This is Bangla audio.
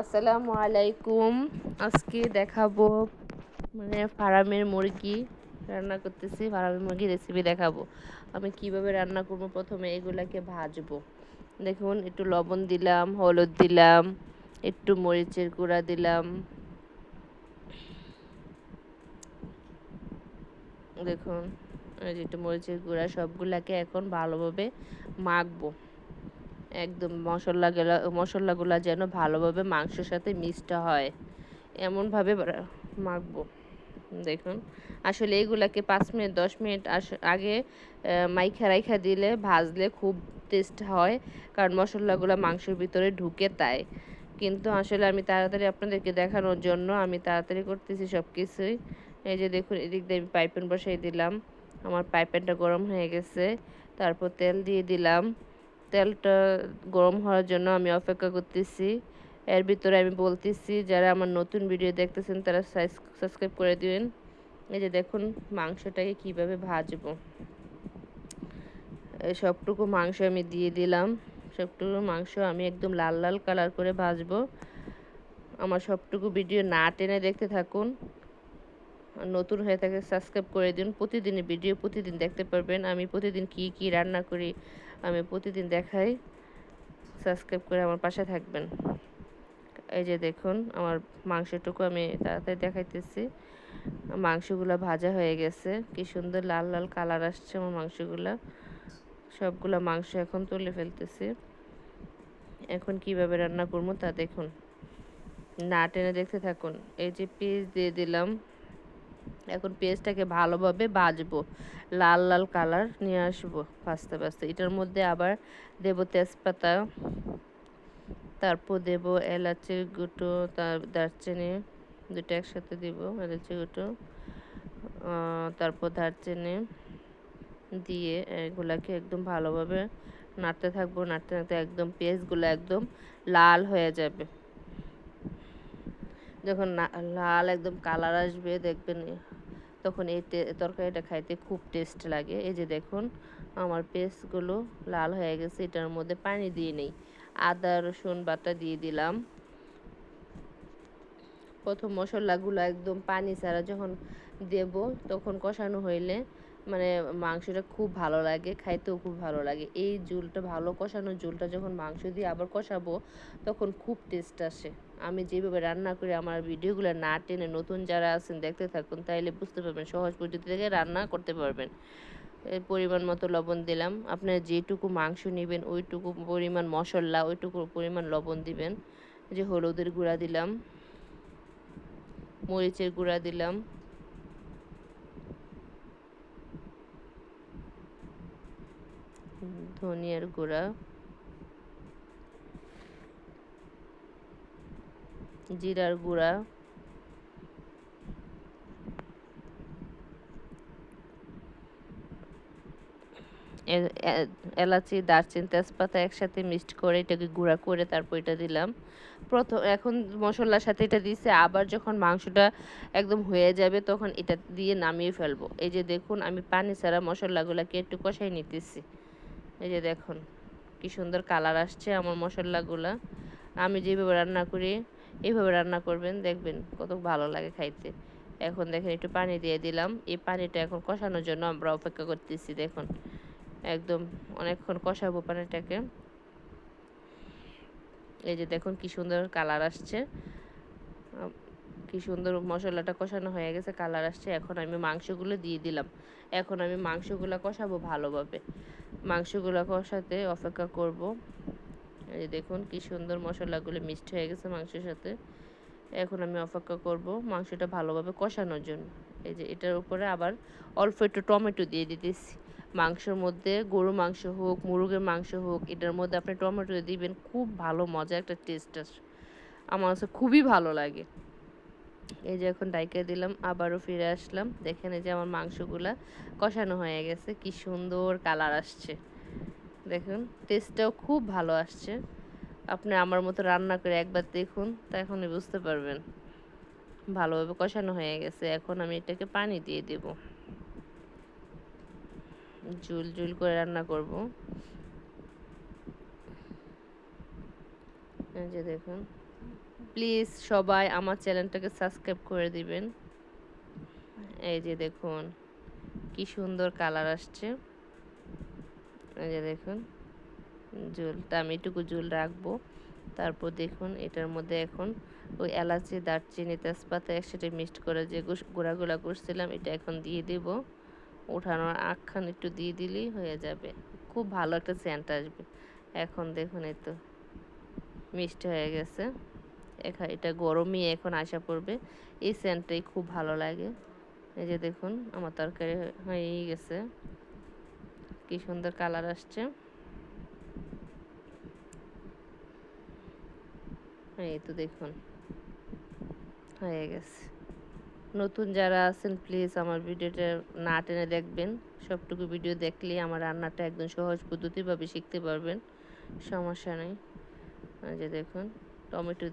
আসসালামু আলাইকুম। আজকে দেখাবো ফার্মের মুরগি রান্না করতেছি। ফার্মের মুরগি রেসিপি দেখাবো আমি কিভাবে রান্না করব। প্রথমে এগুলাকে ভাজবো। দেখুন, একটু লবণ দিলাম, হলুদ দিলাম, একটু মরিচের গুঁড়া দিলাম। দেখুন, এই যে একটু মরিচের গুঁড়া, সবগুলাকে এখন ভালোভাবে মাখবো। একদম মশলাগুলা যেন ভালোভাবে মাংসের সাথে মিক্সড হয়, এমনভাবে মাখবো। দেখুন, আসলে এগুলাকে 5 মিনিট 10 মিনিট আগে মাইখা রাইখা দিলে, ভাজলে খুব টেস্ট হয়, কারণ মশলাগুলো মাংসের ভিতরে ঢুকে তাই। কিন্তু আসলে আমি তাড়াতাড়ি আপনাদেরকে দেখানোর জন্য আমি তাড়াতাড়ি করতেছি সব কিছুই। এই যে দেখুন, এদিক দিয়ে আমি পাইপ্যান বসাই দিলাম। আমার পাইপ্যানটা গরম হয়ে গেছে। তারপর তেল দিয়ে দিলাম। তেলটা গরম হওয়ার জন্য আমি অপেক্ষা করতেছি। এর ভিতরে আমি বলতেছি, যারা আমার নতুন ভিডিও দেখতেছেন তারা সাবস্ক্রাইব করে দিবেন। এই যে দেখুন, মাংসটাকে কিভাবে ভাজবো। সবটুকু মাংস আমি দিয়ে দিলাম। সবটুকু মাংস আমি একদম লাল লাল কালার করে ভাজবো। আমার সবটুকু ভিডিও না টেনে দেখতে থাকুন। নতুন হয়ে থাকে সাবস্ক্রাইব করে দিন। প্রতিদিনের ভিডিও প্রতিদিন দেখতে পারবেন। আমি প্রতিদিন কি কি রান্না করি আমি প্রতিদিন দেখাই। সাবস্ক্রাইব করে আমার পাশে থাকবেন। এই যে দেখুন, আমার মাংসটুকু আমি তাড়াতাড়ি দেখাইতেছি। মাংসগুলো ভাজা হয়ে গেছে, কি সুন্দর লাল লাল কালার আসছে আমার মাংসগুলা। সবগুলা মাংস এখন তুলে ফেলতেছি। এখন কিভাবে রান্না করবো তা দেখুন, না টেনে দেখতে থাকুন। এই যে পেঁয়াজ দিয়ে দিলাম। এখন পেঁয়াজটাকে ভালোভাবে ভাজবো, লাল লাল কালার নিয়ে আসবো ভাজতে ভাজতে। এটার মধ্যে আবার দেব তেজপাতা, তারপর দেব এলাচের গুঁটো, দারচিনি দুটো একসাথে দিব। এলাচি গুঁটো, তারপর দারচিনি দিয়ে এগুলাকে একদম ভালোভাবে নাড়তে থাকবো। নাড়তে নাড়তে একদম পেঁয়াজগুলো একদম লাল হয়ে যাবে। যখন লাল একদম কালার আসবে দেখবেন, তখন এই তরকারিটা খাইতে খুব টেস্ট লাগে। এই যে দেখুন, আমার পেস্টগুলো লাল হয়ে গেছে। এটার মধ্যে পানি দিয়ে নেই, আদা রসুন বাটা দিয়ে দিলাম। প্রথম মশলাগুলো একদম পানি ছাড়া যখন দেব, তখন কষানো হইলে মাংসটা খুব ভালো লাগে, খাইতেও খুব ভালো লাগে। এই ঝোলটা, ভালো কষানো ঝোলটা যখন মাংস দিয়ে আবার কষাবো, তখন খুব টেস্ট আসে। আমি যেভাবে রান্না করি, আমার ভিডিওগুলো না টেনে নতুন যারা আছেন দেখতে থাকুন, তাইলে বুঝতে পারবেন, সহজ পদ্ধতি থেকে রান্না করতে পারবেন। পরিমাণ মতো লবণ দিলাম। আপনারা যেটুকু মাংস নেবেন ওইটুকু পরিমাণ মশলা, ওইটুকু পরিমাণ লবণ দিবেন। যে হলুদের গুঁড়া দিলাম, মরিচের গুঁড়া দিলাম, ধনিয়ার গুঁড়া, জিরার গুঁড়া, এলাচি দারচিনি তেজপাতা একসাথে মিক্সড করে এটাকে গুঁড়া করে তারপর এটা দিলাম। এখন মশলার সাথে এটা দিয়েছে। আবার যখন মাংসটা একদম হয়ে যাবে, তখন এটা দিয়ে নামিয়ে ফেলবো। এই যে দেখুন, আমি পানি ছাড়া মশলাগুলোকে একটু কষাই নিতেছি। এই যে দেখুন, কি সুন্দর কালার আসছে আমার মশলাগুলা। আমি যেভাবে রান্না করি এইভাবে রান্না করবেন, দেখবেন কত ভালো লাগে খাইতে। এখন দেখেন, একটু পানি দিয়ে দিলাম। এই পানিটা এখন কষানোর জন্য আমরা অপেক্ষা করতেছি। দেখুন, একদম অনেকক্ষণ কষাবো পানিটাকে। এই যে দেখুন, কি সুন্দর কালার আসছে, কি সুন্দর মশলাটা কষানো হয়ে গেছে, কালার আসছে। এখন আমি মাংসগুলো দিয়ে দিলাম। এখন আমি মাংসগুলো কষাবো ভালোভাবে। মাংসগুলো কষাতে অপেক্ষা করব। এই যে দেখুন, কি সুন্দর মশলাগুলো মিক্সড হয়ে গেছে মাংসের সাথে। এখন আমি অপেক্ষা করব মাংসটা ভালোভাবে কষানোর জন্য। এই যে এটার উপরে আবার অল্প একটু টমেটো দিয়ে দিতেছি। মাংসের মধ্যে, গরু মাংস হোক মুরগির মাংস হোক, এটার মধ্যে আপনি টমেটো দিবেন, খুব ভালো মজা একটা টেস্ট আসে। আমার কাছে খুবই ভালো লাগে। এই যে এখন ডাইকা দিলাম, আবারও ফিরে আসলাম। দেখেন, এই যে আমার মাংসগুলা কষানো হয়ে গেছে, কি সুন্দর কালার আসছে। দেখুন, টেস্টটাও খুব ভালো আসছে। আপনি আমার মতো রান্না করে একবার দেখুন, তখনই বুঝতে পারবেন। ভালোভাবে কষানো হয়ে গেছে। এখন আমি এটাকে পানি দিয়ে দেব, ঝুল ঝুল করে রান্না করব। এই যে দেখুন, প্লিজ সবাই আমার চ্যানেলটাকে সাবস্ক্রাইব করে দিবেন। এই যে দেখুন কি সুন্দর কালার আসছে। এই যে দেখুন ঝোলটা আমি এটুকু ঝোল রাখবো। তারপর দেখুন এটার মধ্যে এখন ওই এলাচি, দারচিনি, তেজপাতা একসাথে মিক্সড করে যে গুঁড়াগুলা করছিলাম এটা এখন দিয়ে দেব। ওঠানোর আখখান একটু দিয়ে দিলেই হয়ে যাবে, খুব ভালো একটা সেন্ট আসবে। এখন দেখুন এই তো মিষ্টি হয়ে গেছে। এটা গরমই এখন আসা পড়বে, এই সেন্টটাই খুব ভালো লাগে। এই যে দেখুন আমার তরকারি হয়েই গেছে, কি সুন্দর কালার আসছে। এই তো দেখুন হয়ে গেছে। নতুন যারা আছেন প্লিজ আমার ভিডিওটা না টেনে দেখবেন, সবটুকু ভিডিও দেখলেই আমার রান্নাটা একদম সহজ পদ্ধতিভাবে শিখতে পারবেন, সমস্যা নেই। এই যে দেখুন টমেটো